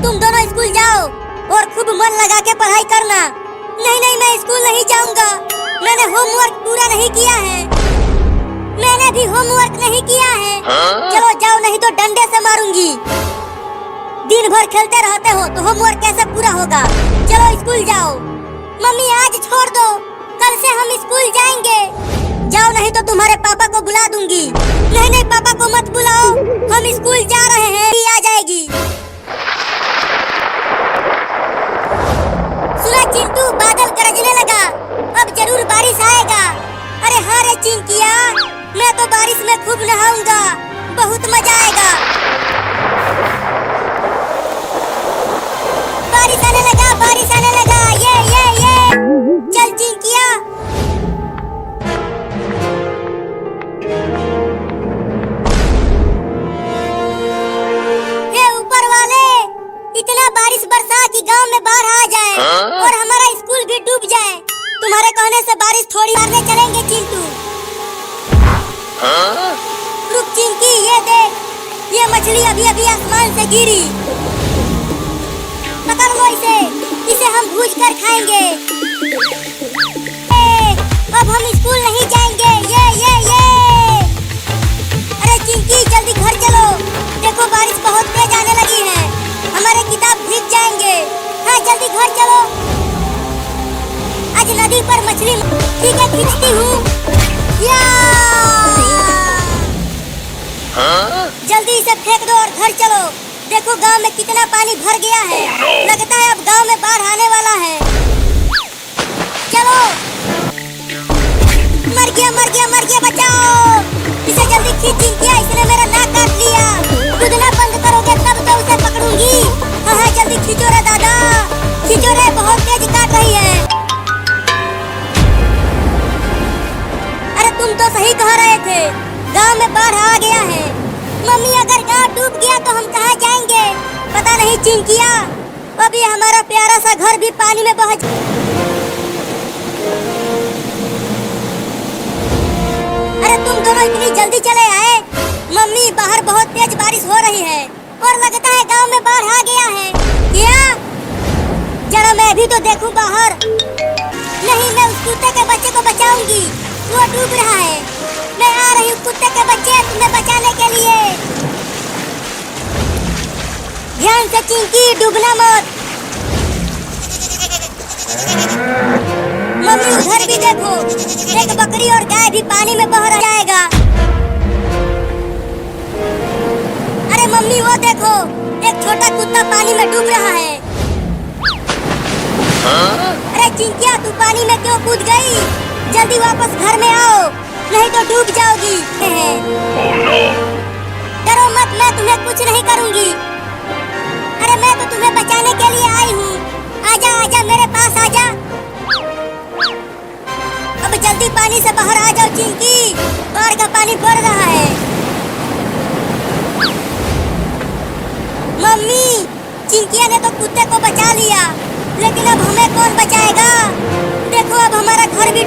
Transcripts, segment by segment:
तुम दोनों स्कूल जाओ और खूब मन लगा के पढ़ाई करना। नहीं नहीं, मैं स्कूल नहीं जाऊंगा। मैंने होमवर्क पूरा नहीं किया है। मैंने भी होमवर्क नहीं किया है। चलो जाओ, नहीं तो डंडे से मारूंगी। दिन भर खेलते रहते हो तो होमवर्क कैसे पूरा होगा। चलो स्कूल जाओ। मम्मी आज छोड़ दो, कल से हम स्कूल जाएंगे। जाओ, नहीं तो तुम्हारे पापा को बुला दूंगी। नहीं नहीं, पापा को मत बुलाओ, हम स्कूल जा रहे हैं। आ जाएगी। सुना चिंटू, बादल गरजने लगा, अब जरूर बारिश आएगा। अरे हाँ रे चिंकिया, मैं तो बारिश में खूब नहाऊंगा, बहुत मजा आएगा। बारिश आने लगा, बारिश आने लगा। ये चल चिंकिया। हे ऊपर वाले, इतना बारिश बरसा कि गांव में बाढ़ आ जाए और हमारा स्कूल भी डूब जाए। तुम्हारे कहने से बारिश थोड़ी मारने चलेंगे चिंटू। रुक चिंकी, ये देख, ये मछली अभी अभी आसमान से गिरी। पकड़ लो इसे, इसे हम भूज कर खाएंगे। अब हम स्कूल नहीं जाएंगे। ये अरे चिंकी, जल्दी घर चलो, देखो बारिश बहुत तेज आने लगी है, हमारे किताब भीग जाएंगे। हाँ जल्दी घर चलो। आज नदी पर मछली, ठीक है खींचती हूँ। जल्दी इसे फेंक दो और घर चलो। देखो गांव में कितना पानी भर गया है। लगता है अब गांव में बाढ़ आने वाला है। चलो। मर गया, बचाओ। इसे जल्दी खींच चिंकिया, इसने मेरा नाक काट लिया। कूदना बंद करोगे तब तो उसे पकड़ूंगी। हाँ जल्दी खींचो रे दादा, खींचो रे, बहुत तेज काट रही है। अरे तुम तो सही कह रहे थे, गांव में बाढ़ आ गया है। मम्मी अगर गांव डूब गया तो हम कहाँ जाएंगे, पता नहीं चिंकिया। अभी हमारा प्यारा सा घर भी पानी में बह। अरे तुम दोनों इतनी जल्दी चले आए। मम्मी, बाहर बहुत तेज बारिश हो रही है और लगता है गांव में बाढ़ आ गया है। क्या? जरा मैं भी तो देखूं बाहर। नहीं, मैं उस कुत्ते के बच्चे को बचाऊंगी, वो डूब रहा है। मैं आ रही हूँ कुत्ते के बच्चे, तुम्हें बचाने के लिए। ध्यान से चिंकी, डूबना मत। मम्मी उधर भी देखो, एक बकरी और गाय भी पानी में बह जाएगा। अरे मम्मी वो देखो, एक छोटा कुत्ता पानी में डूब रहा है। अरे चिंकिया, तू पानी में क्यों कूद गई? जल्दी वापस घर में आओ, नहीं तो डूब जाओगी। डरो मत, मैं तुम्हें कुछ नहीं करूंगी। अरे मैं तो तुम्हें बचाने के लिए आई हूँ। आजा आजा, मेरे पास आजा। अब जल्दी पानी से बाहर आ जाओ चिंकी, बाढ़ का पानी बढ़ रहा है। मम्मी, चिंकिया ने तो कुत्ते को बचा लिया, लेकिन अब हमें कौन बचाएगा? देखो अब हमारा घर भी।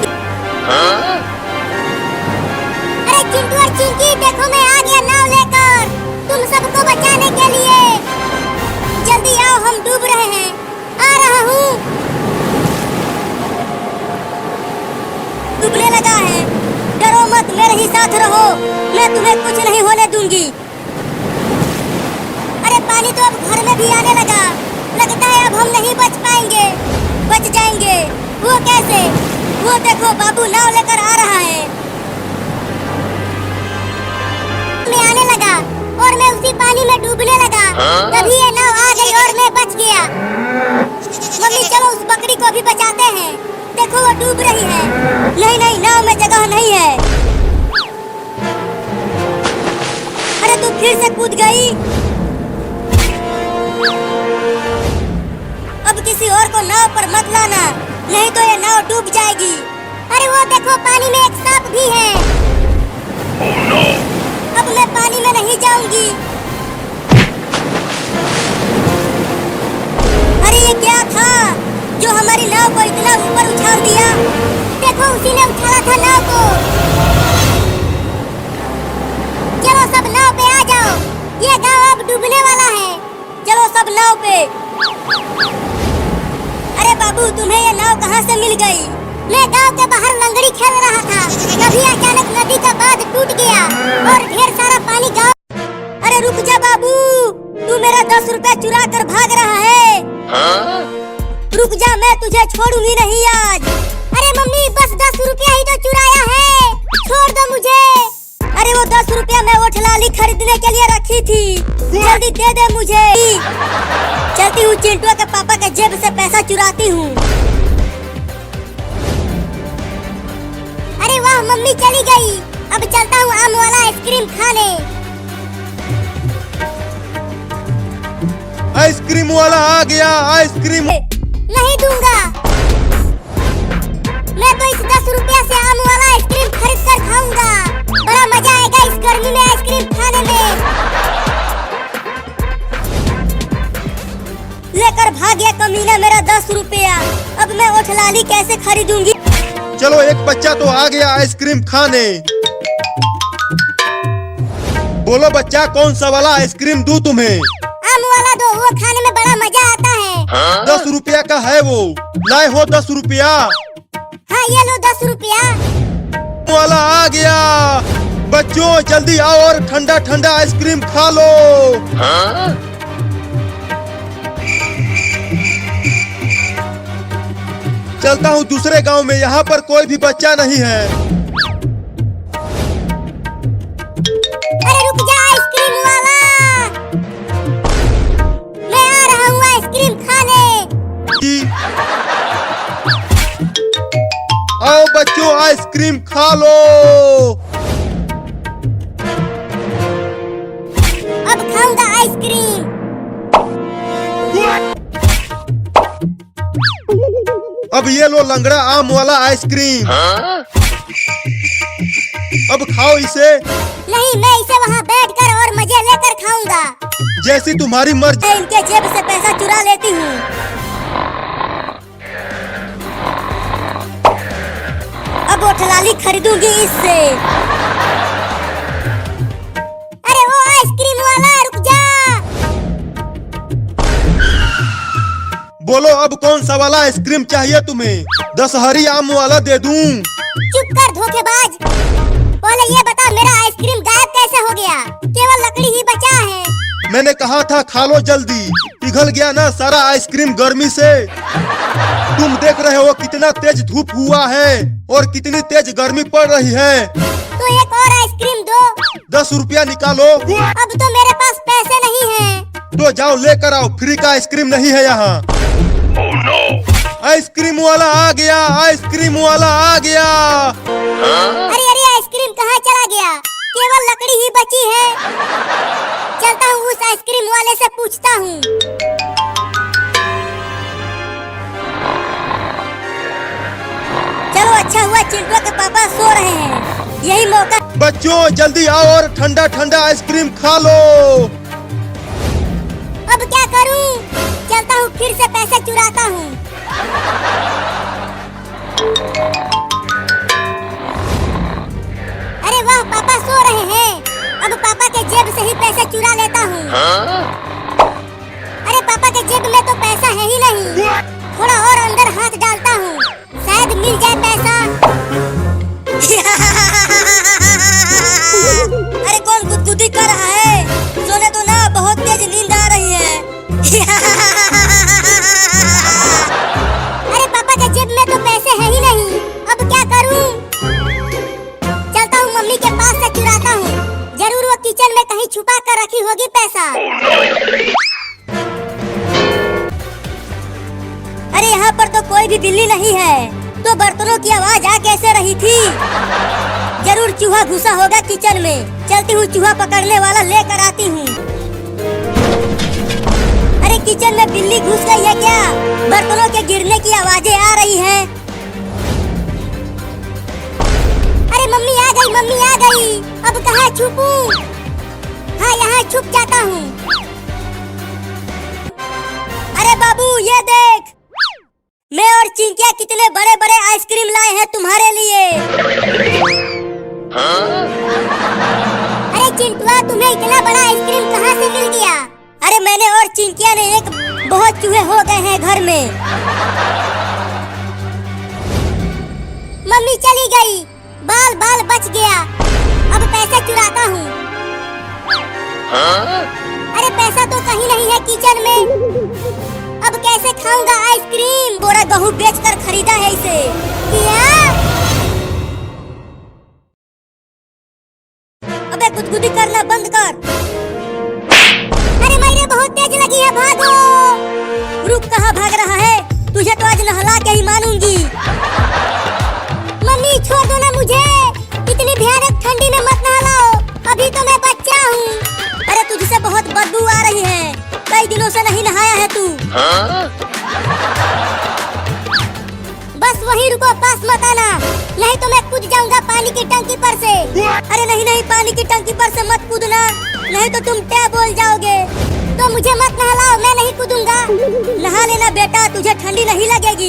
अरे चिंटू और चिंकी, देखो मैं आ गया नाव लेकर तुम सबको बचाने के लिए। जल्दी आओ, हम डूब रहे हैं। आ रहा हूँ। डूबने लगा है, डरो मत, मेरे ही साथ रहो, मैं तुम्हें कुछ नहीं होने दूंगी। अरे पानी तो अब घर में भी आने लगा, लगता है अब हम नहीं बच पाएंगे। बच जाएंगे, वो कैसे? वो देखो बाबू नाव लेकर आ रहा है। मैं आने लगा और मैं उसी पानी में डूबने लगा। तभी ये नाव आ गई और मैं बच गया। मम्मी चलो उस बकरी को भी बचाते हैं, देखो वो डूब रही है। नहीं नहीं, नाव में जगह नहीं है। अरे तू फिर से कूद गई। अब किसी और को नाव पर मत लाना, नहीं तो ये नाव डूब जाएगी। अरे वो देखो, पानी में एक सांप भी है। अब मैं पानी में नहीं जाऊंगी। अरे ये क्या था जो हमारी नाव को इतना ऊपर उछाल दिया? देखो उसी ने उछाला था नाव को। चलो सब नाव पे आ जाओ, ये गांव अब डूबने वाला है। चलो सब नाव पे। अरे बाबू तुम्हें ये नाव कहाँ से मिल गई? मैं गांव के बाहर लंगड़ी खेल रहा था, तभी अचानक नदी का बांध टूट गया और ढेर सारा पानी गांव। अरे रुक जा बाबू, तू मेरा 10 रुपया चुरा कर भाग रहा है। रुक जा, मैं तुझे छोड़ूंगी नहीं आज। अरे मम्मी बस 10 रुपया ही तो चुराया है, छोड़ दो मुझे। अरे वो 10 रुपया मैं ओठलाली खरीदने के लिए रखी थी, जल्दी दे दे मुझे। चलती हूँ चिंटू के पापा के जेब से पैसा चुराती हूँ। अरे वाह मम्मी चली गई, अब चलता हूँ आम वाला आइसक्रीम खाने। आइसक्रीम वाला आ गया, आइसक्रीम नहीं दूंगा। मैं तो इस 10 रुपया से आम वाला आइसक्रीम खरीद कर खाऊंगा, बड़ा मजा आएगा इस गर्मी में आइसक्रीम खाने में। लेकर भाग गया कमीना मेरा 10 रुपया, अब मैं ओठलाली कैसे खरीदूंगी? चलो एक बच्चा तो आ गया आइसक्रीम खाने। बोलो बच्चा कौन सा वाला आइसक्रीम दूं तुम्हें? आम वाला दो, वो खाने में बड़ा मजा आता है। 10 रुपया का है वो, लाए हो 10 रुपया? हाँ ये लो 10 रुपया। वाला आ गया, बच्चों जल्दी आओ और ठंडा ठंडा आइसक्रीम खा लो। चलता हूँ दूसरे गांव में, यहाँ पर कोई भी बच्चा नहीं है। अरे रुक जा आइसक्रीम वाला, मैं आ रहा हूँ आइसक्रीम खाने। जी आओ बच्चों आइसक्रीम खा लो। अब खाऊंगा आइसक्रीम। अब ये लो लंगड़ा आम वाला आइसक्रीम। अब खाओ इसे। नहीं, मैं इसे वहाँ बैठकर और मजे लेकर खाऊंगा। जैसी तुम्हारी मर्जी। मैं इनके जेब से पैसा चुरा लेती हूँ। अब ओठलाली खरीदूंगी इससे। अरे वो आइसक्रीम वाला रुक जा। बोलो अब कौन सा वाला आइसक्रीम चाहिए तुम्हें? 10 हरी आम वाला दे दूं? चुप कर धोखेबाज, पहले ये बता मेरा आइसक्रीम गायब कैसे हो गया? केवल लकड़ी ही बचा है। मैंने कहा था खा लो जल्दी, पिघल गया ना सारा आइसक्रीम गर्मी से। तुम देख रहे हो कितना तेज धूप हुआ है और कितनी तेज गर्मी पड़ रही है। तो एक और आइसक्रीम दो। 10 रुपया निकालो। अब तो मेरे पास पैसे नहीं हैं। तो जाओ लेकर आओ, फ्री का आइसक्रीम नहीं है यहाँ। आइसक्रीम वाला आ गया, आइसक्रीम वाला आ गया। अरे अरे आइसक्रीम कहाँ चला गया? केवल लकड़ी ही बची है। चलता हूँ उस आइसक्रीम वाले से पूछता हूँ। चलो अच्छा हुआ चिंटू के पापा सो रहे हैं, यही मौका। बच्चों जल्दी आओ और ठंडा ठंडा आइसक्रीम खा लो। अब क्या करूं? चलता हूँ फिर से पैसे चुराता हूँ। अरे वाह पापा सो रहे हैं, अब पापा के जेब से ही पैसे चुरा लेता हूँ। अरे पापा के जेब में तो पैसा है ही नहीं, थोड़ा और अंदर हाथ डालता हूँ, शायद मिल जाए पैसा। अरे कौन गुदगुदी कर रहा है? सोने तो ना, बहुत तेज नींद आ रही है। अरे पापा के जेब में तो पैसे है ही नहीं, अब क्या करूं? चलता हूँ मम्मी के पास से चुराता हूँ, जरूर वो किचन में कहीं छुपा कर रखी होगी पैसा। अरे यहाँ पर तो कोई भी बिल्ली नहीं है, तो बर्तनों की आवाज आ कैसे रही थी? जरूर चूहा घुसा होगा किचन में। चलती हूँ चूहा पकड़ने वाला लेकर आती हूँ। अरे किचन में बिल्ली घुस गई है क्या? बर्तनों के गिरने की आवाजें आ रही हैं। अरे मम्मी आ गई, मम्मी आ गई। अब कहाँ छुपूं? हाँ यहाँ छुप जाता हूँ। अरे बाबू ये देख, मैं और चिंकिया कितने बड़े बड़े आइसक्रीम लाए हैं तुम्हारे लिए। अरे चिंटुआ तुम्हें इतना बड़ा आइसक्रीम कहाँ से मिल गया? अरे मैंने और चिंकिया ने एक बहुत चूहे हो गए हैं घर में। मम्मी चली गई, बाल बाल बच गया। अब पैसे चुराता हूँ। अरे पैसा तो कहीं नहीं है किचन में। अब कैसे खाऊंगा आइसक्रीम? बोरा गेहूं बेचकर खरीदा है इसे। क्या? अबे गुदगुदी करना बंद कर। अरे मेरे बहुत तेज लगी है, भागो। रुक, कहाँ भाग रहा है? तुझे तो आज नहला के ही मानूंगी। मम्मी छोड़ दो ना मुझे, इतनी भयानक ठंडी में मत नहलाओ, अभी तो मैं बच्चा हूँ। अरे तुझसे बहुत बदबू आ रही है, कई दिनों से नहीं नहाया है तू। बस वहीं रुको, पास मत आना, नहीं तो मैं कूद जाऊंगा पानी की टंकी पर से। अरे नहीं नहीं, पानी की टंकी पर से मत कूदना, नहीं तो तुम क्या बोल जाओगे। तो मुझे मत नहलाओ, मैं नहीं कूदूंगा। नहा लेना बेटा, तुझे ठंडी नहीं लगेगी।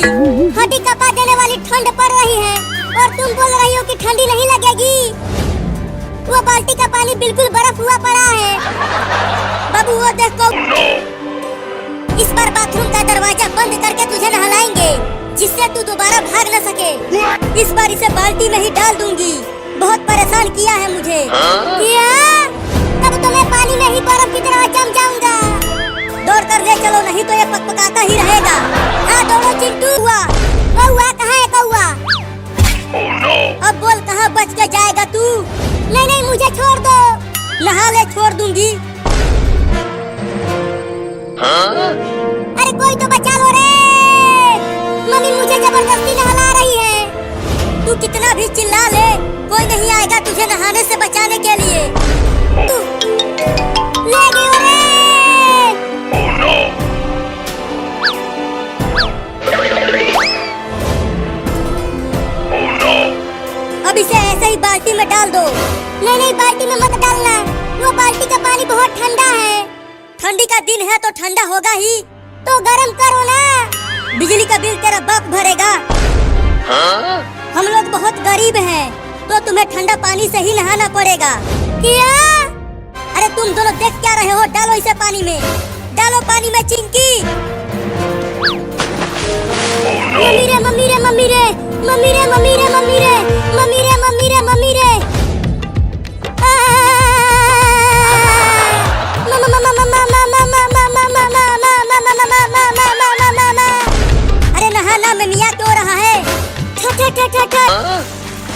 हड्डी कपा देने वाली ठंड पड़ रही है और तुम बोल रही हो कि ठंडी नहीं लगेगी। वो बाल्टी का पानी बिल्कुल बर्फ हुआ पड़ा है। बाबू वो देखो, इस बार बाथरूम का दरवाजा बंद करके तुझे नहलाएंगे, जिससे तू दोबारा भाग न सके। इस बार इसे बाल्टी में ही डाल दूंगी, बहुत परेशान किया है मुझे। क्या? तब तो मैं पानी में ही बर्फ की तरह जम जाऊंगा। दौड़ कर ले चलो, नहीं तो ये पकपकाता ही रहेगा। हाँ दौड़ो चिंटू। कौआ कहाँ है कौआ? अब बोल, कहाँ बच के जाएगा तू? नहीं नहीं, मुझे छोड़ दो। नहा ले, छोड़ दूंगी। अरे कोई तो बचा लो रे, मम्मी मुझे जबरदस्ती नहला रही है। तू कितना भी चिल्ला ले, कोई नहीं आएगा तुझे नहाने से बचाने के लिए। तू ले गई रे। अब इसे ऐसे ही बाल्टी में डाल दो। नहीं नहीं, बाल्टी में मत डालना, वो बाल्टी का पानी बहुत ठंडा है। ठंडी का दिन है तो ठंडा होगा ही, तो गरम करो ना। बिजली का बिल तेरा बाप भरेगा। हम लोग बहुत गरीब हैं, तो तुम्हें ठंडा पानी से ही नहाना पड़ेगा। क्या? अरे तुम दोनों देख क्या रहे हो? डालो इसे पानी में, डालो पानी में चिंकी। मम्मी रे मम्मी रे मम्मी रे मम्मी रे मम्मी रे मम्मी रे मम्मी रे मम्मी रे मम्मी रे। अरे नहाना में मियाँ क्यों रहा है?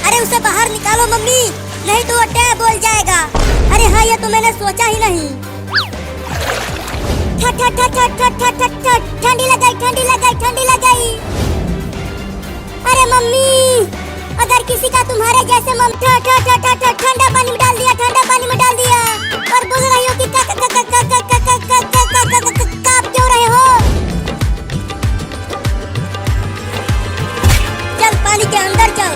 अरे उसे बाहर निकालो मम्मी, नहीं तो वो टैब बोल जाएगा। अरे हाँ, ये तो मैंने सोचा ही नहीं। ठंडी लग गई, ठंडी लग गई, ठंडी लग गई। अरे मम्मी, अगर किसी का तुम्हारे जैसे ठंडा पानी में डाल दिया, ठंडा पानी में डाल दिया, और बोल रही हो कि कांप क्यों रहे हो? चल पानी के अंदर चल।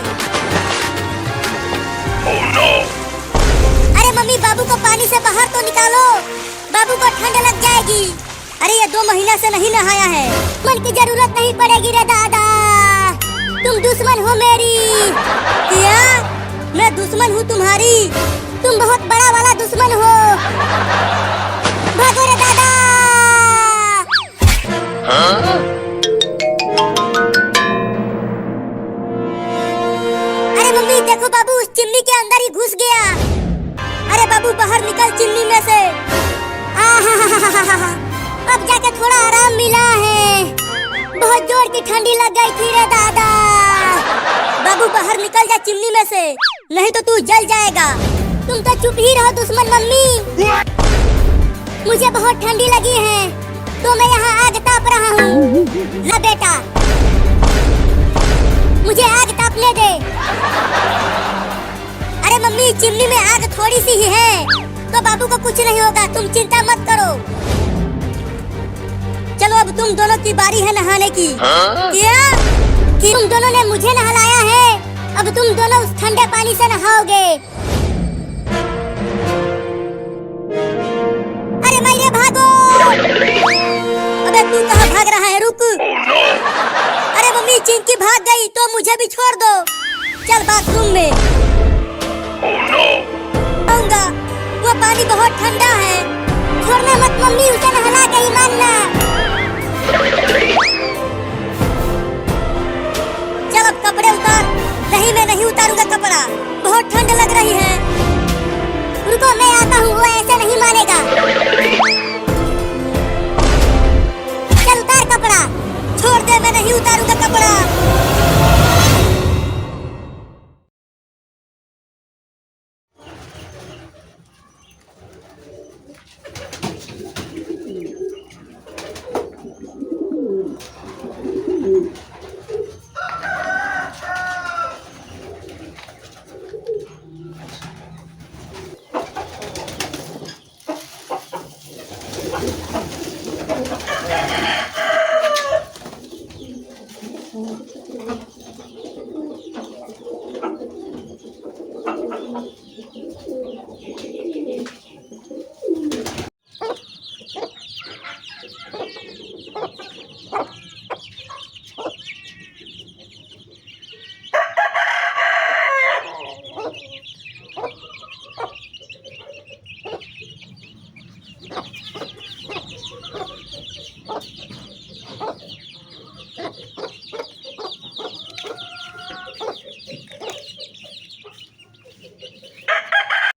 अरे मम्मी, बाबू को पानी से बाहर तो निकालो, बाबू को ठंड लग जाएगी। अरे ये 2 महीना से नहीं नहाया है। मन की जरूरत नहीं पड़ेगी रे दादा, तुम दुश्मन हो मेरी। क्या? मैं दुश्मन हूँ तुम्हारी? तुम बहुत बड़ा वाला दुश्मन हो। भागो रे दादा। अरे मम्मी देखो, बाबू उस चिमनी के अंदर ही घुस गया। अरे बाबू बाहर निकल चिमनी में से। अब जाके थोड़ा आराम मिला है, बहुत जोर की ठंडी लग गई थी रे दादा। बाबू बाहर निकल जा चिमनी में से, नहीं तो तू जल जाएगा। तुम तो चुप ही रहो दुश्मन। मम्मी मुझे बहुत ठंडी लगी है, तो मैं यहाँ आग ताप रहा हूँ। ला बेटा, मुझे आग तापने दे। अरे मम्मी, चिमनी में आग थोड़ी सी ही है, तो बाबू को कुछ नहीं होगा, तुम चिंता मत करो। चलो अब तुम दोनों की बारी है नहाने की। क्या? कि तुम दोनों ने मुझे नहलाया है, अब तुम दोनों उस ठंडे पानी से नहाओगे। अरे मैरे भागो। अबे तू कहाँ भाग रहा है? रुक। अरे मम्मी, चिंकी भाग गई तो मुझे भी छोड़ दो। चल बाथरूम में। आऊंगा, वो पानी बहुत ठंडा है, छोड़ना मत मम्मी, उसे नहला के ही मानना। चल अब कपड़े उतार। नहीं, मैं नहीं उतारूंगा कपड़ा, बहुत ठंड लग रही है। रुको, मैं आता हूँ, वो ऐसे नहीं मानेगा। चल उतार कपड़ा। छोड़ दे, मैं नहीं उतारूंगा कपड़ा।